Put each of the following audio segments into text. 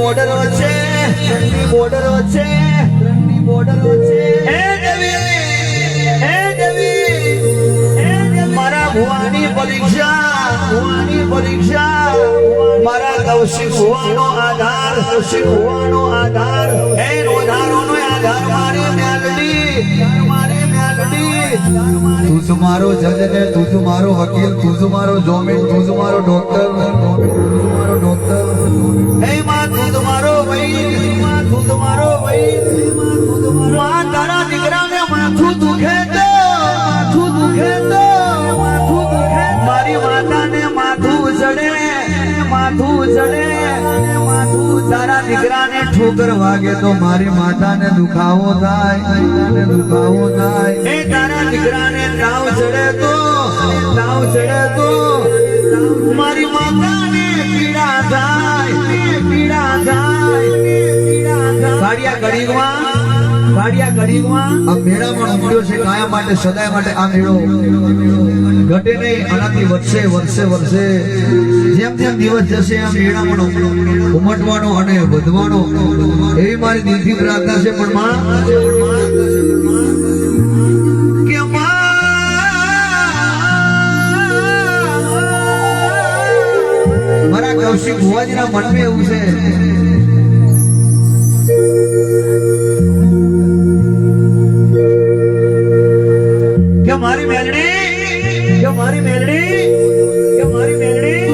બોર્ડરો છે, ત્રણની બોર્ડરો છે, ત્રણની બોર્ડરો છે. હે દેવી, હે દેવી, હે દેવી, મારા ભુવાની પરીક્ષા, ભુવાની પરીક્ષા, મારા કૌશિક ભુવાનો આધાર, કૌશિક ભુવાનો આધાર, હે રોધારોનો આધાર મારી મેલડી, મારી મેલડી. તું જ મારો જજ ને, તું જ મારો વકીલ, તું જ મારો જોમીન, તું જ મારો ડોક્ટર, તું જ મારો ડોક્ટર. હે માં તું જ મારો વૈદ, માં તું જ મારો વૈદ, માં તારા દીકરાને માથું દુખે તો, માથું દુખે તો, માથું દુખે. મારી માતાને માથું ચડે, માથું ચડે, માથું. તારા દીકરાને ઠોકર વાગે તો મારી માતાને દુખાવો થાય, દુખાવો થાય. એ તારા દીકરાને તાવ ચડે તો, તાવ ચડે તો મારી માતાને પીડા થાય, પીડા થાય, પીડા થાય. કાળિયા ગડીમાં, કાળિયા ગડીમાં આ મેળા પણ ઉમટ્યો છે કાયા માટે, સદાય માટે. આ મેળો ઘટે નહીં, આનાથી વધશે, વર્ષે વર્ષે જેમ જેમ દિવસ જશે એમ મેળા પણ ઉમટવાનો અને વધવાનો એવી મારી દિલથી પ્રાર્થના છે. પણ માં કે મારા કૌશિક ભુવાજીના મનમાં એવું છે કે મારી મેલડી, કે મારી મેલડી, કે મારી મેલડી,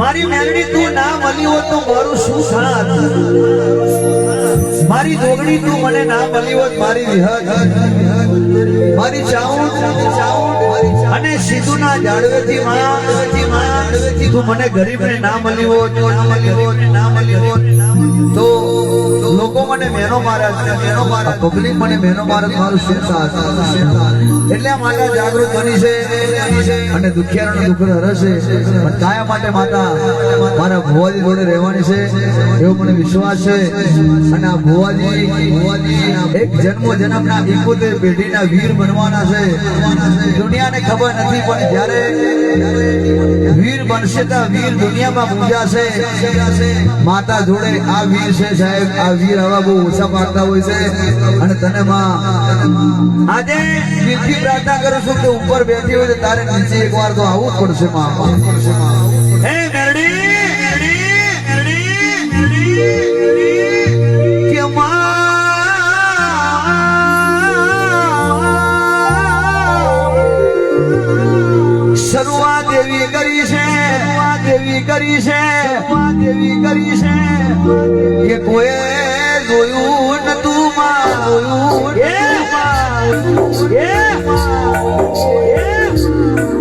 મારી મેલડી તું ના મળી હોત તો મારું શું થાત. મારી જોગણી તું મને ના મળી હોત, મારી વિહત, મારી ચાઉટ, અને સીધુના જાડવેથી તું મને ગરીબને ના મળી હોત, ના મળી હોત, ના મળી હોત તો લોકો મને મેનો મારે, મેનો મારે, પબ્લિક મને મેનો મારે, મારું શું થાત. એટલે માતા જાગૃત બની છે અને દુખિયારોને દુઃખ હરશે. પણ કાયા માટે માતા મારા ભુવાજી જોડે રહેવાની છે એવો મને વિશ્વાસ છે. અને આ ભુવાજી એક જન્મો જન્મના 71 પેઢીના વીર બનવાના છે. દુનિયાને ખબર નથી પણ જ્યારે વીર બનશે તો વીર દુનિયામાં પૂજાશે. માતા જોડે આ વીર છે સાહેબ, આ વીર આવા બહુ ઓછા પાડતા હોય છે. અને તને માં આજે દિલથી પ્રાર્થના કરું છું કે ઉપર બેઠી હોય તો તારે નીચે એકવાર તો આવવું જ પડશે માં. હે મેરડી, કે શરૂઆત દેવી કરી છે, દેવી કરી છે, દેવી કરી છે કે કોઈ જોયું નતું માં,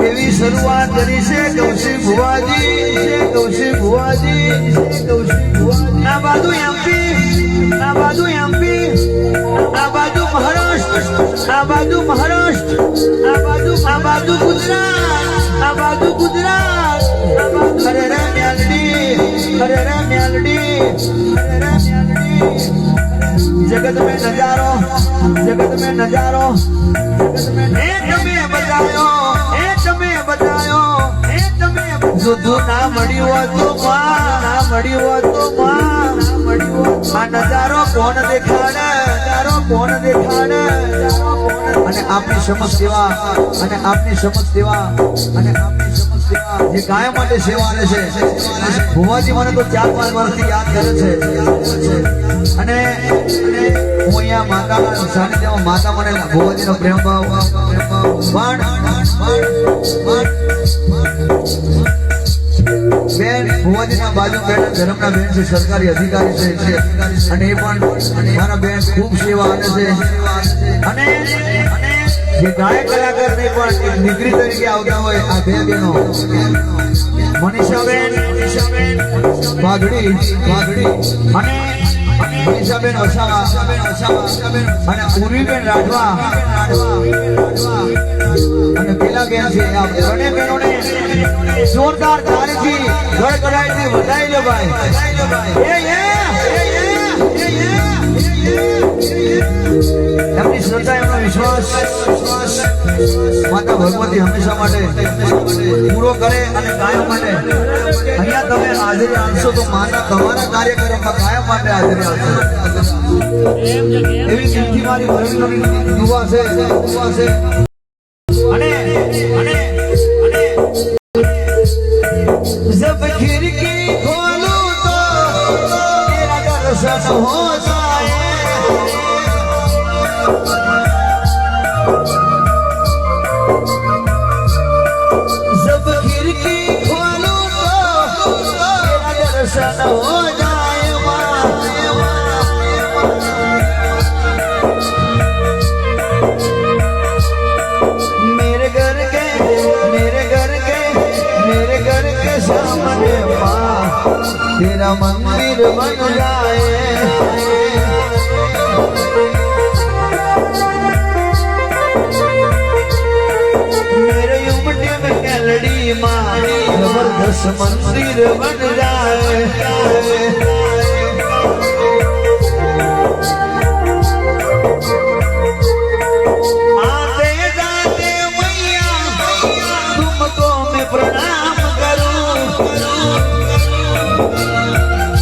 એવી શરૂઆત કરી છે કૌશિક ભુવાજી, કૌશિક ભુવાજી, કૌશિક ભુવાજી. આ બાજુ એમપી, આ બાજુ એમપી, આ બાજુ મહારાષ્ટ્ર, આ બાજુ મહારાષ્ટ્ર, આ બાજુ ગુજરાત, આ બાજુ ગુજરાત. અરે રે મેલડી, અરે રે મેલડી, અરે રે મેલડી. જગત में नजारो, जगत में नजारो, जगत में તમે બતાયો, તમે બતાયો, તમે જુદું ના મળ્યું હોય તો માં, ના મળ્યું હોય તો માં, ના મળ્યું હોય. આ નજારો કોણ દેખાડે, નજારો કોણ દેખાડે. અને આપની સમજ સેવા, અને આપની સમજ સેવા, અને આપની સમજ સેવા જે કાયમ માટે સેવા કરે છે. ભુવાજી મને તો 4-5 વર્ષથી યાદ કરે છે. અને હું અહીંયા માતાના સાનિધ્યમાં માતા મને ભુવાજીનો પ્રેમ ભાવ બેન ભુવાજીના બાજુ બેન ધર્મના બેન છે, સરકારી અધિકારી છે. અને એ પણ મારા બેન ખૂબ સેવા કરે છે. અને જે ગાયક કલાકાર ને પણ એક દીકરી તરીકે આવતા હોય આ બે બહેનો મનીષાબેન વાઘડી, અને મનીષાબેન વસાવા, અને ઉર્વીબેન રાઠવા, અને પેલા બેન છે. આ બંને બહેનોને જોરદાર તાળીથી ગડગડાટથી વધાવી લો ભાઈ. એમની શ્રદ્ધા એમનો વિશ્વાસ માતા ભગવતી હંમેશા માટે પૂરો કરે અને કાયમ માટે અહીંયા તમે હાજરી આપશો તો માતા તમારા કાર્યક્રમમાં કાયમ માટે હાજરી આપશે એવી ચિઠ્ઠી મારી ભરવીની દુઆ છે અને जब खिड़की खोलूं तो तेरा दर्शन हो जाए जब खिड़की खोलूं तो तेरा दर्शन हो जाए मेरे घर के सामने माँ तेरा मंदिर बन जाए मेरे उमटे में कैलड़ी माँ जबरदस्त मंदिर बन जाए आते जाते मैया तुमको मैं प्रणाम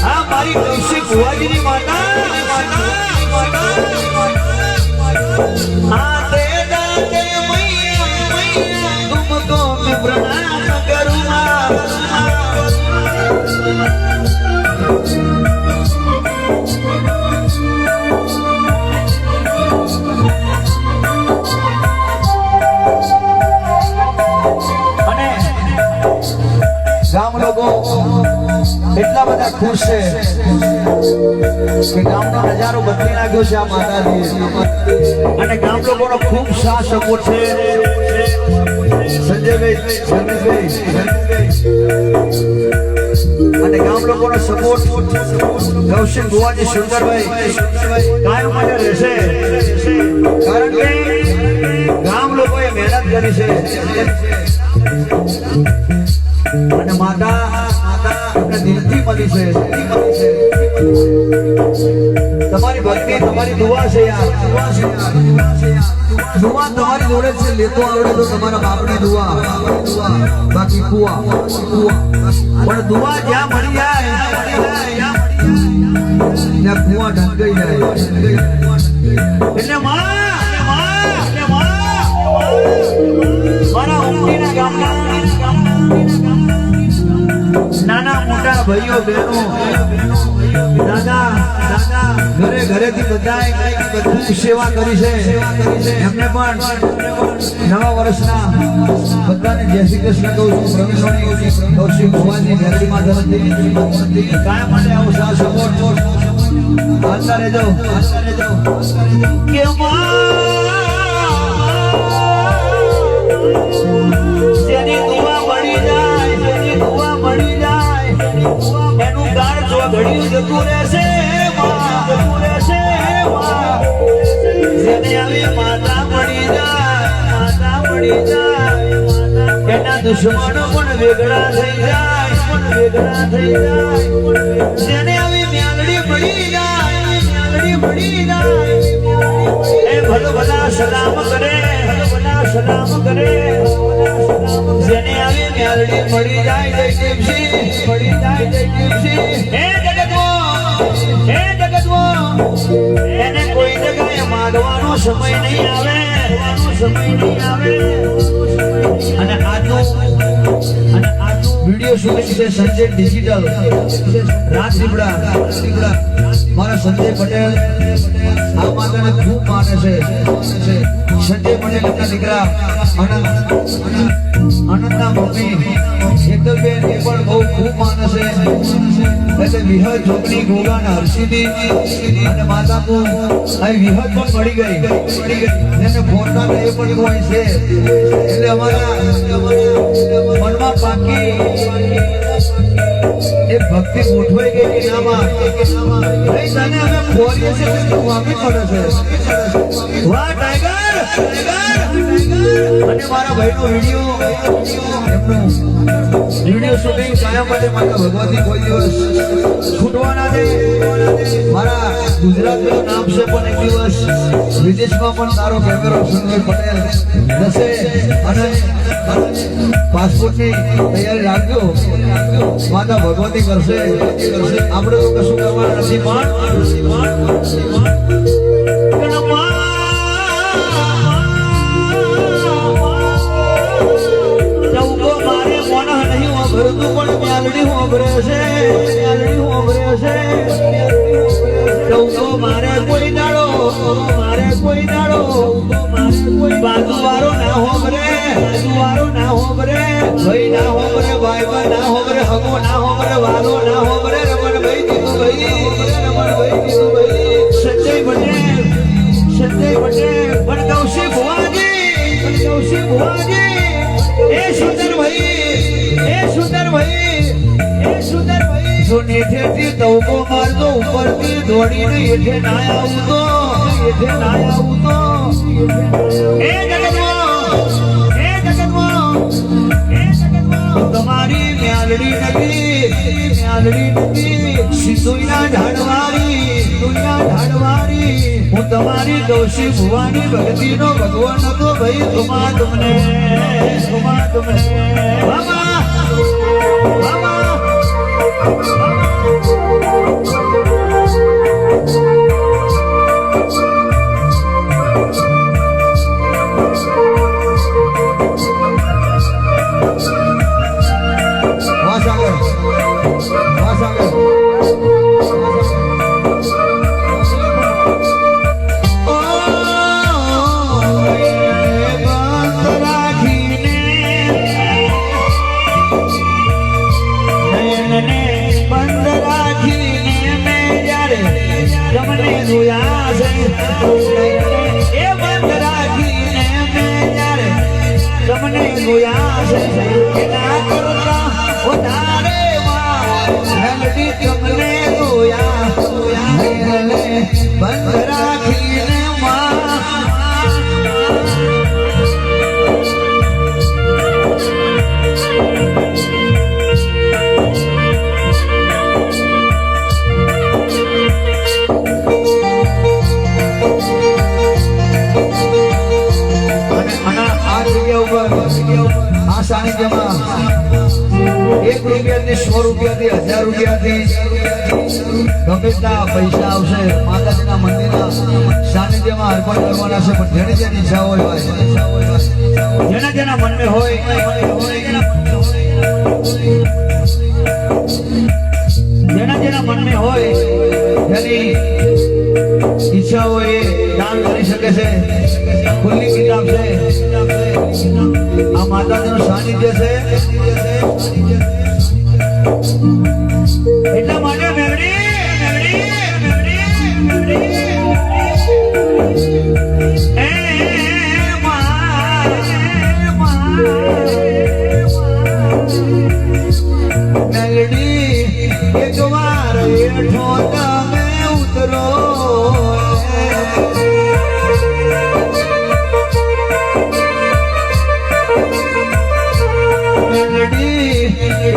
हमारी कौशिक बुआजी माता आते जाते मैया तुमको मैं प्रणाम करूँगा ગામ લોકો એટલા બધા ખુશ છે કે ગામનો નજારો બદલી નાખ્યો છે આ માતાજી અને ગામ લોકોનો ખૂબ સાથ સપોર્ટ છે સંજયભાઈ અને ગામ લોકોનો સપોર્ટ કૌશિક બુવાજી સુંદરભાઈ કાયમ માટે રહેશે કારણ કે ગામ લોકોએ મહેનત કરી છે અને માતા દિલથી મળી છે તમારી ભક્તિ તમારી દુઆ છે યાર દુઆ તમારી જોડે છે લેતો આવડે તો તમારા બાપની દુઆ બાકી કુવા પણ દુઆ જ્યાં મળી જાય ત્યાં કુવા ઢંકાઈ જાય એટલે મારા ઉમટીના ગામના નાના મોટા ભાઈઓ બહેનો દાદા ઘરે ઘરેથી બધાએ સેવા કરી છે એમને પણ નવા વર્ષના બધાને જય શ્રી કૃષ્ણ કહું છું પ્રવીણ કૌશિક ભગવાનની મેરડીમાં તરફથી કાયમ માટે આવું સાથ સપોર્ટ હાલતા રહેજો કે જેની દુઆ મળી જાય એનું ગાળ જો ઘડ્યું જતું રહેશે જેને આવી માતા મળી જાય એના દુશ્મનો પણ વેગળા થઈ જાય જેને આવી મ્યાલડી મળી જાય એ ભલા સલામ કરે જેને આવી મ્યાલડી મળી જાય હે જગતવો એને કોઈ જગ્યાએ માંગવાનો સમય નહીં આવે અને આજનો વિડીયો શૂટિંગ છે સંજય ડિજિટલ રાજપીપળા મારા સંજય પટેલ આ માતાને ખૂબ માને છે સંજય પટેલ એમના દીકરા આનંદના મમ્મી હેતલબેન એ પણ બહુ ખૂબ માને છે એટલે વિહદ છોકરી ગોગાના હર્ષિની અને માતાપુ અહીં વિહદ પણ મળી ગઈ એને ફોનના એ પણ હોય છે એટલે અમારા મનમાં પાકી એ ભક્તિ ગોઠવાઈ ગઈ કે નામાં નહીં તને અમે ફોરીએ છે તો વાપી પડે છે વાહ ટાઈગર અને મારા ભાઈનો વિડીયો એમનું વિડીયો શૂટિંગ કાયમ માટે માતા ભગવતી કોઈ દિવસ છૂટવાના દે મારા ગુજરાતનું નામ છે પણ એક દિવસ વિદેશમાં પણ તારો કેમેરો સંજય પટેલ જશે અને પાસપોર્ટની તૈયારી રાખજો માતા ભગવતી કરશે આપણે તો કશું કરવાનું નથી ભરતું પણ મ્યાલડી હોભરે છે ચૌદો મારે કોઈ દાડો બાજુવાળો ના હોભરે ભાઈ ના હોભરે ભાઈ ના હોભરે હગો ના હોભરે વાલો ના હોભરે રમણભાઈ દીધુભાઈ સંજય પટેલ બનકૌશી ભુવાજી એ સુંદરભાઈ જો નેઠેથી તવકો મારતો ઉપરથી દોડીને હેઠે ના આવું તો એ જગતમાં તમારી મ્યાલડી નથી સિંધુના ઢાળવારી હું તમારી કૌશી ભુવાની ભક્તિનો ભગવાન હતો ભાઈ તુમા તમને બંધ રાખીને આ સાનિધ્યમાં 1 રૂપિયાથી 100 રૂપિયાથી 1000 રૂપિયાથી ગમેટના પૈસા આવશે માતાજીના મંદિરના સાનિધ્યમાં અર્પણ કરવાના છે પણ જેની જેની ઈચ્છા હોય જેના મનમાં હોય જેના મનમાં હોય જેની ઈચ્છા હોય એ દાન કરી શકે છે ખુલ્લી કિતાબ છે આ માતાજીનું સાનિધ્ય છે એટલા માટે એક વાર હેઠો તમે ઉતરો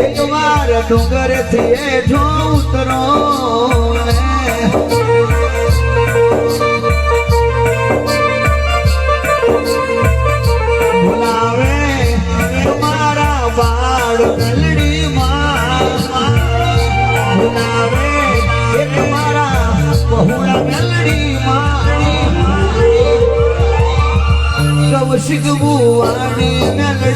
એક વાર ડુંગર થી હેઠો ઉતરો બોલાવે તમારા બાળ મેલડી માં બોલાવે તમારા બહુડા મેલડી માં કૌશિક બુવાની મેલડી